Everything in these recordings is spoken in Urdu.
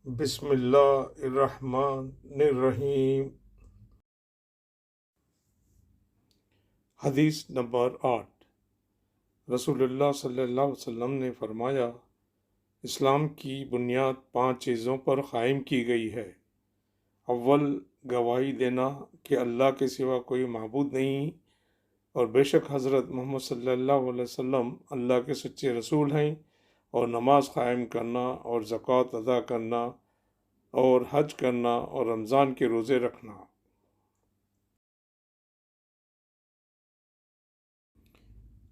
بسم اللہ الرحمن الرحیم۔ حدیث نمبر 8۔ رسول اللہ صلی اللہ علیہ وسلم نے فرمایا، اسلام کی بنیاد 5 چیزوں پر قائم کی گئی ہے۔ اول، گواہی دینا کہ اللہ کے سوا کوئی معبود نہیں اور بے شک حضرت محمد صلی اللہ علیہ وسلم اللہ کے سچے رسول ہیں، اور نماز قائم کرنا اور زکوٰۃ ادا کرنا اور حج کرنا اور رمضان کے روزے رکھنا۔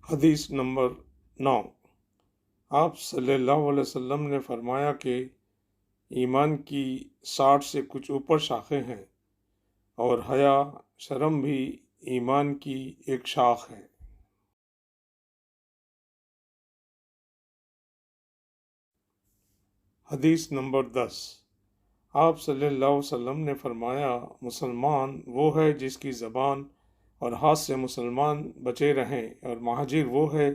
حدیث نمبر 9۔ آپ صلی اللہ علیہ وسلم نے فرمایا کہ ایمان کی 60 سے کچھ اوپر شاخیں ہیں، اور حیا شرم بھی ایمان کی ایک شاخ ہے۔ حدیث نمبر 10۔ آپ صلی اللہ علیہ وسلم نے فرمایا، مسلمان وہ ہے جس کی زبان اور ہاتھ سے مسلمان بچے رہیں، اور مہاجر وہ ہے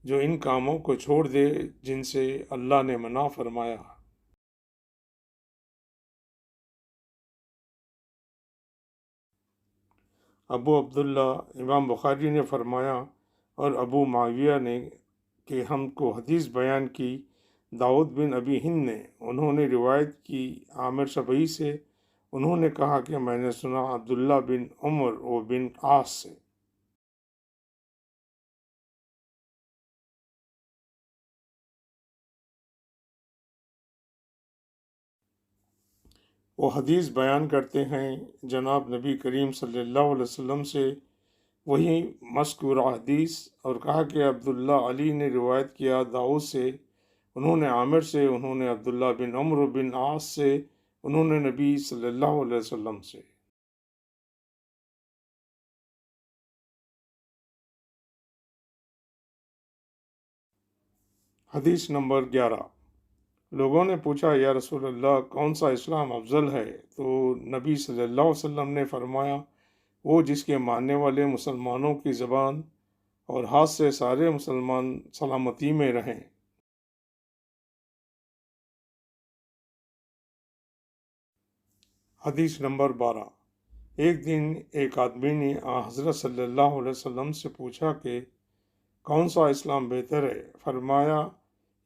جو ان کاموں کو چھوڑ دے جن سے اللہ نے منع فرمایا۔ ابو عبداللہ امام بخاری نے فرمایا اور ابو معاویہ نے کہ ہم کو حدیث بیان کی داؤد بن ابی ہند نے، انہوں نے روایت کی عامر شبعی سے، انہوں نے کہا کہ میں نے سنا عبداللہ بن عمر و بن عاص سے۔ وہ حدیث بیان کرتے ہیں جناب نبی کریم صلی اللہ علیہ وسلم سے وہی مذکورہ حدیث، اور کہا کہ عبداللہ علی نے روایت کیا داؤد سے، انہوں نے عامر سے، انہوں نے عبداللہ بن عمر بن عاص سے، انہوں نے نبی صلی اللہ علیہ وسلم سے۔ حدیث نمبر 11۔ لوگوں نے پوچھا، یا رسول اللہ، کون سا اسلام افضل ہے؟ تو نبی صلی اللہ علیہ وسلم نے فرمایا، وہ جس کے ماننے والے مسلمانوں کی زبان اور ہاتھ سے سارے مسلمان سلامتی میں رہیں۔ حدیث نمبر 12۔ ایک دن ایک آدمی نے حضرت صلی اللہ علیہ وسلم سے پوچھا کہ کون سا اسلام بہتر ہے؟ فرمایا،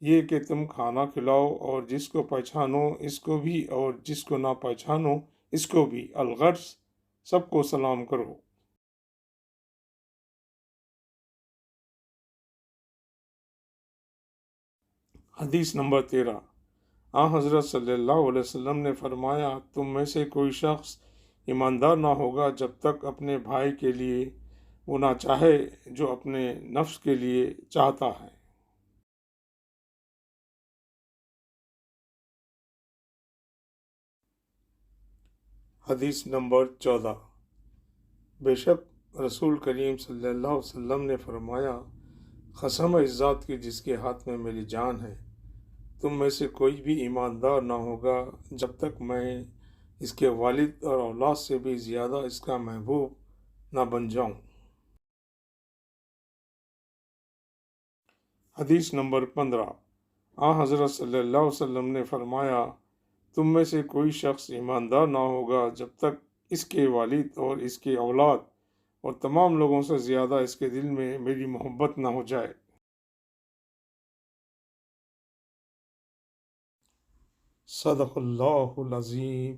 یہ کہ تم کھانا کھلاؤ اور جس کو پہچانو اس کو بھی، اور جس کو نہ پہچانو اس کو بھی، الغرض سب کو سلام کرو۔ حدیث نمبر 13۔ حضرت صلی اللہ علیہ وسلم نے فرمایا، تم میں سے کوئی شخص ایماندار نہ ہوگا جب تک اپنے بھائی کے لیے وہ نہ چاہے جو اپنے نفس کے لیے چاہتا ہے۔ حدیث نمبر 14۔ بے شک رسول کریم صلی اللہ علیہ وسلم نے فرمایا، قسم ہے اس ذات کی جس کے ہاتھ میں میری جان ہے، تم میں سے کوئی بھی ایماندار نہ ہوگا جب تک میں اس کے والد اور اولاد سے بھی زیادہ اس کا محبوب نہ بن جاؤں۔ حدیث نمبر 15۔ حضرت صلی اللہ علیہ وسلم نے فرمایا، تم میں سے کوئی شخص ایماندار نہ ہوگا جب تک اس کے والد اور اس کے اولاد اور تمام لوگوں سے زیادہ اس کے دل میں میری محبت نہ ہو جائے۔ صدق اللہ العظیم۔